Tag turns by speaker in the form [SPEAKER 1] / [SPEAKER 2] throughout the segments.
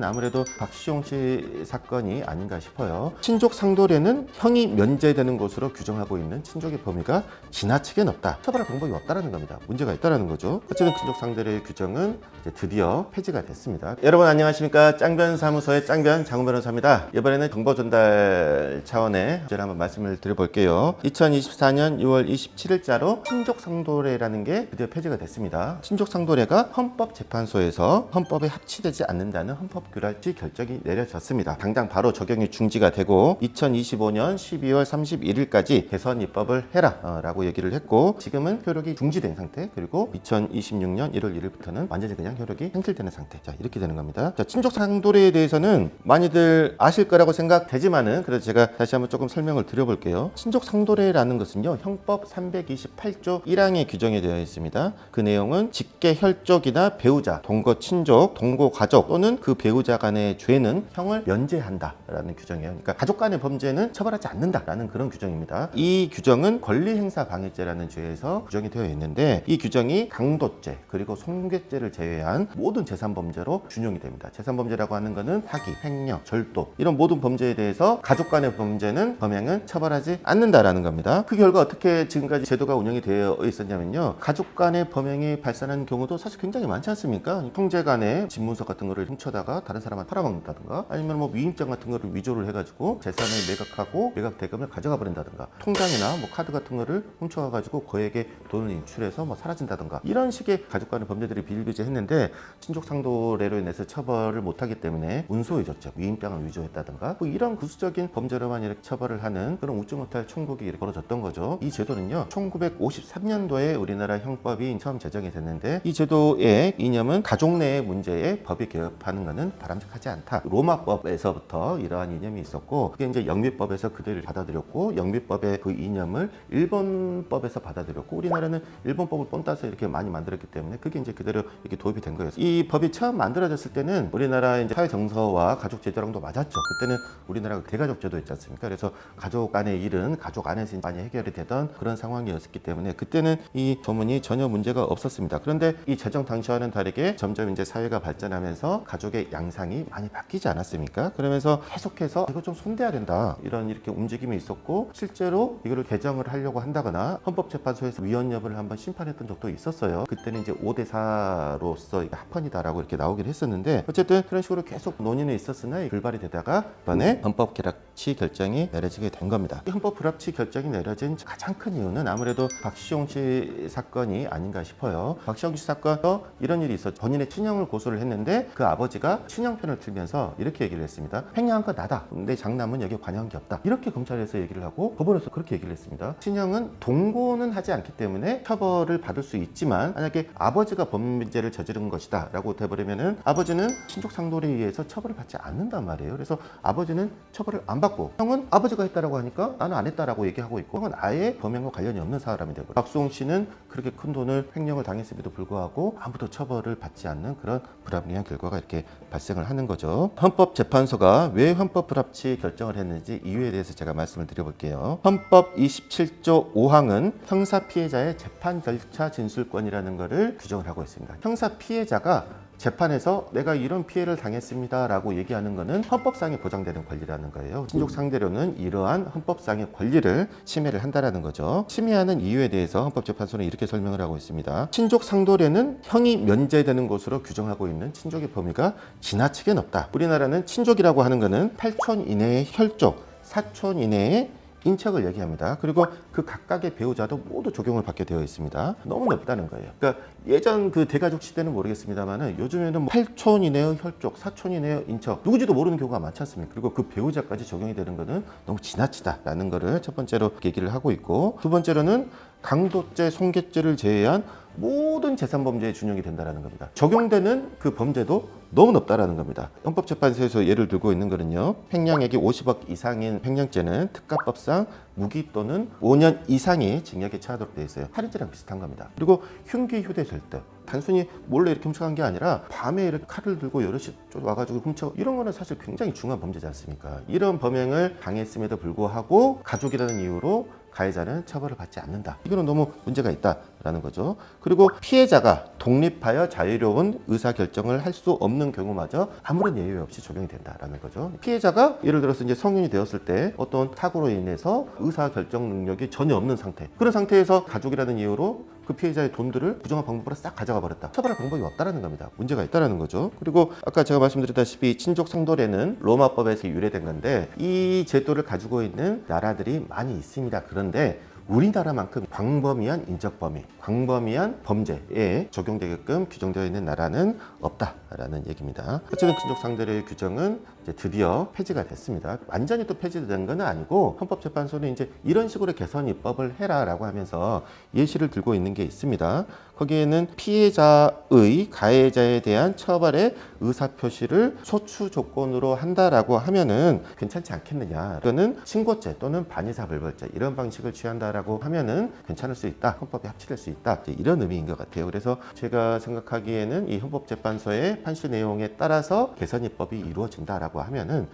[SPEAKER 1] 아무래도 박시용 씨 사건이 아닌가 싶어요. 친족 상도례는 형이 면제되는 것으로 규정하고 있는 친족의 범위가 지나치게 넓다. 처벌할 방법이 없다는 겁니다. 문제가 있다는 거죠. 어쨌든 친족 상도례의 규정은 이제 드디어 폐지가 됐습니다. 여러분 안녕하십니까? 짱변사무소의 짱변 장훈 변호사입니다. 이번에는 정보 전달 차원의 주제를 한번 말씀을 드려볼게요. 2024년 6월 27일자로 친족 상도례라는 게 드디어 폐지가 됐습니다. 친족 상도례가 헌법재판소에서 헌법에 합치되지 않는다는 헌법규랄치 결정이 내려졌습니다. 당장 바로 적용이 중지가 되고 2025년 12월 31일까지 개선 입법을 해라 라고 얘기를 했고, 지금은 효력이 중지된 상태, 그리고 2026년 1월 1일부터는 완전히 그냥 효력이 횡실되는 상태. 자, 이렇게 되는 겁니다. 자, 친족 상도례에 대해서는 많이들 아실 거라고 생각되지만은 그래서 제가 다시 한번 조금 설명을 드려볼게요. 친족 상도례라는 것은요, 형법 328조 1항에 규정이 되어 있습니다. 그 내용은 직계 혈족이나 배우자, 동거 친족, 동거 가족 또는 그 배우자 간의 죄는 형을 면제한다라는 규정이에요. 그러니까 가족 간의 범죄는 처벌하지 않는다라는 그런 규정입니다. 이 규정은 권리행사방해죄라는 죄에서 규정이 되어 있는데, 이 규정이 강도죄 그리고 손괴죄를 제외한 모든 재산범죄로 준용이 됩니다. 재산범죄라고 하는 것은 사기, 횡령, 절도 이런 모든 범죄에 대해서 가족 간의 범죄는 범행은 처벌하지 않는다라는 겁니다. 그 결과 어떻게 지금까지 제도가 운영이 되어 있었냐면요, 가족 간의 범행이 발생하는 경우도 사실 굉장히 많지 않습니까? 형제 간의 집문서 같은 거를 훔쳐다가 다른 사람한테 팔아먹는다든가, 아니면 뭐 위임장 같은 거를 위조를 해가지고 재산을 매각하고 매각 대금을 가져가 버린다든가, 통장이나 뭐 카드 같은 거를 훔쳐가가지고 거액의 돈을 인출해서 뭐 사라진다든가, 이런 식의 가족 간의 범죄들이 비일비재했는데, 친족 상도례로 인해서 처벌을 못하기 때문에 운소유조죄, 위임장을 위조했다든가 뭐 이런 구수적인 범죄로만 이렇게 처벌을 하는 그런 웃지 못할 총국이 이렇게 벌어졌던 거죠. 이 제도는요, 1953년도에 우리나라 형법이 처음 제정이 됐는데, 이 제도의 이념은 가족 내의 문제에 법이 개입하는 것은 바람직하지 않다. 로마법에서부터 이러한 이념이 있었고, 그게 이제 영미법에서 그대로 받아들였고, 영미법의 그 이념을 일본법에서 받아들였고, 우리나라는 일본법을 본따서 이렇게 많이 만들었기 때문에 그게 이제 그대로 이렇게 도입이 된 거예요. 이 법이 처음 만들어졌을 때는 우리나라 이제 사회 정서와 가족 제도랑도 맞았죠. 그때는 우리나라가 대가족 제도였지 않습니까? 그래서 가족 간의 일은 가족 안에서 많이 해결이 되던 그런 상황이었기 때문에 그때는 이 조문이 전혀 문제가 없었습니다. 그런데 이 제정 당시와는 다르게 점점 이제 사회가 발전하면서 가족의 양상이 많이 바뀌지 않았습니까? 그러면서 계속해서 이거 좀 손대야 된다, 이렇게 움직임이 있었고, 실제로 이거를 개정을 하려고 한다거나 헌법재판소에서 위헌 여부를 한번 심판했던 적도 있었어요. 그때는 이제 5대4로서 합헌이다라고 이렇게 나오긴 했었는데, 어쨌든 그런 식으로 계속 논의는 있었으나 불발이 되다가 이번에 헌법 불합치 결정이 내려지게 된 겁니다. 이 헌법 불합치 결정이 내려진 가장 큰 이유는 아무래도 박시용 씨 사건이 아닌가 싶어요. 박시용 씨 사건도 이런 일이 있었죠. 본인의 친형을 고소를 했는데 그 아버지가 친형편을 들면서 이렇게 얘기를 했습니다. 횡령한 건 나다. 내 장남은 여기에 관여한 게 없다. 이렇게 검찰에서 얘기를 하고 법원에서 그렇게 얘기를 했습니다. 친형은 동거는 하지 않기 때문에 처벌을 받을 수 있지만, 만약에 아버지가 범죄를 저지른 것이다 라고 돼버리면은 아버지는 친족 상도례에 의해서 처벌을 받지 않는단 말이에요. 그래서 아버지는 처벌을 안 받고, 형은 아버지가 했다라고 하니까 나는 안 했다라고 얘기하고 있고, 형은 아예 범행과 관련이 없는 사람이 되고, 박수홍 씨는 그렇게 큰 돈을 횡령을 당했음에도 불구하고 아무도 처벌을 받지 않는 그런 불합리한 결과가 이렇게 발생을 하는 거죠. 헌법재판소가 왜 헌법 불합치 결정을 했는지 이유에 대해서 제가 말씀을 드려볼게요. 헌법 27조 5항은 형사 피해자의 재판 절차 진술권이라는 것을 규정을 하고 있습니다. 형사 피해자가 재판에서 내가 이런 피해를 당했습니다 라고 얘기하는 것은 헌법상에 보장되는 권리라는 거예요. 친족 상대로는 이러한 헌법상의 권리를 침해를 한다라는 거죠. 침해하는 이유에 대해서 헌법재판소는 이렇게 설명을 하고 있습니다. 친족 상도례는 형이 면제되는 것으로 규정하고 있는 친족의 범위가 지나치게 넓다. 우리나라는 친족이라고 하는 것은 8촌 이내의 혈족, 4촌 이내의 인척을 얘기합니다. 그리고 그 각각의 배우자도 모두 적용을 받게 되어 있습니다. 너무 넓다는 거예요. 그러니까 예전 그 대가족 시대는 모르겠습니다만은 요즘에는 8촌 이내의 혈족, 4촌 이내의 인척, 누구지도 모르는 경우가 많지 않습니까? 그리고 그 배우자까지 적용이 되는 것은 너무 지나치다라는 거를 첫 번째로 얘기를 하고 있고, 두 번째로는 강도죄, 손괴죄를 제외한 모든 재산범죄에 준용이 된다는 겁니다. 적용되는 그 범죄도 너무 높다라는 겁니다. 헌법재판소에서 예를 들고 있는 거는요, 횡령액이 50억 이상인 횡령죄는 특가법상 무기 또는 5년 이상의 징역에 처하도록 되어 있어요. 살인죄랑 비슷한 겁니다. 그리고 흉기, 휴대, 절도, 단순히 몰래 이렇게 훔쳐간 게 아니라 밤에 이렇게 칼을 들고 여럿이 와가지고 훔쳐, 이런 거는 사실 굉장히 중한 범죄지 않습니까? 이런 범행을 당했음에도 불구하고 가족이라는 이유로 가해자는 처벌을 받지 않는다. 이거는 너무 문제가 있다라는 거죠. 그리고 피해자가 독립하여 자유로운 의사결정을 할 수 없는 경우마저 아무런 예외 없이 적용이 된다라는 거죠. 피해자가 예를 들어서 이제 성인이 되었을 때 어떤 사고로 인해서 의사결정 능력이 전혀 없는 상태, 그런 상태에서 가족이라는 이유로 그 피해자의 돈들을 부정한 방법으로 싹 가져가 버렸다. 처벌할 방법이 없다라는 겁니다. 문제가 있다라는 거죠. 그리고 아까 제가 말씀드렸다시피 친족 상도례는 로마법에서 유래된 건데 이 제도를 가지고 있는 나라들이 많이 있습니다. 그런데 우리나라만큼 광범위한 인적 범위, 광범위한 범죄에 적용되게끔 규정되어 있는 나라는 없다라는 얘기입니다. 어쨌든 친족 상도례의 규정은 이제 드디어 폐지가 됐습니다. 완전히 또 폐지된 건 아니고 헌법재판소는 이제 이런 식으로 개선 입법을 해라라고 하면서 예시를 들고 있는 게 있습니다. 거기에는 피해자의 가해자에 대한 처벌의 의사표시를 소추 조건으로 한다라고 하면은 괜찮지 않겠느냐. 이거는 신고죄 또는 반의사불벌죄 이런 방식을 취한다라고 하면은 괜찮을 수 있다. 헌법에 합치될 수 있다. 이런 의미인 것 같아요. 그래서 제가 생각하기에는 이 헌법재판소의 판시 내용에 따라서 개선 입법이 이루어진다라고 하면은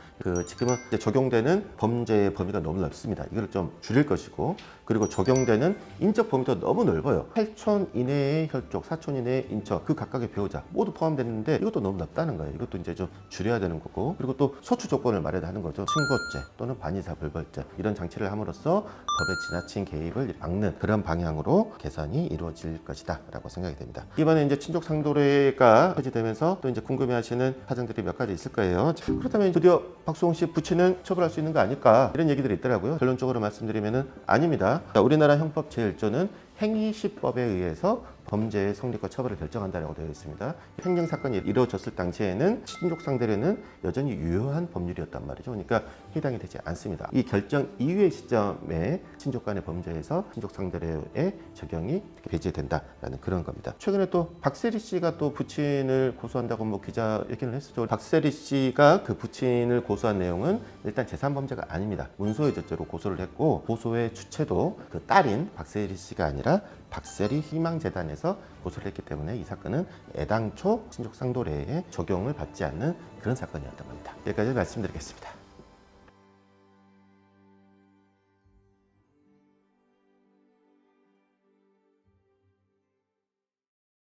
[SPEAKER 1] 지금은 이제 적용되는 범죄의 범위가 너무 넓습니다. 이걸 좀 줄일 것이고, 그리고 적용되는 인적 범위도 너무 넓어요. 8촌 이내의 혈족, 4촌 이내의 인척, 그 각각의 배우자 모두 포함되는데 이것도 너무 넓다는 거예요. 이것도 이제 좀 줄여야 되는 거고, 그리고 또 소추 조건을 말해야 하는 거죠. 신고죄 또는 반의사불벌죄 이런 장치를 함으로써 법의 지나친 개입을 막는 그런 방향으로 개선이 이루어질 것이다 라고 생각이 됩니다. 이번에 이제 친족 상도례가 폐지되면서 또 이제 궁금해하시는 사정들이 몇 가지 있을 거예요. 그렇다면 드디어 박수홍 씨 부친은 처벌할 수 있는 거 아닐까, 이런 얘기들이 있더라고요. 결론적으로 말씀드리면은 아닙니다. 우리나라 형법 제1조는 행위시법에 의해서 범죄의 성립과 처벌을 결정한다라고 되어 있습니다. 행정사건이 이루어졌을 당시에는 친족 상도례는 여전히 유효한 법률이었단 말이죠. 그러니까 해당이 되지 않습니다. 이 결정 이후의 시점에 친족 간의 범죄에서 친족 상도례의 적용이 배제된다라는 그런 겁니다. 최근에 또 박세리 씨가 또 부친을 고소한다고 뭐 기자회견을 했었죠. 박세리 씨가 그 부친을 고소한 내용은 일단 재산범죄가 아닙니다. 문서의 저죄로 고소를 했고, 고소의 주체도 그 딸인 박세리 씨가 아니라 박세리 희망재단에서 고소를 했기 때문에 이 사건은 애당초 친족 상도례에 적용을 받지 않는 그런 사건이었던 겁니다. 여기까지 말씀드리겠습니다.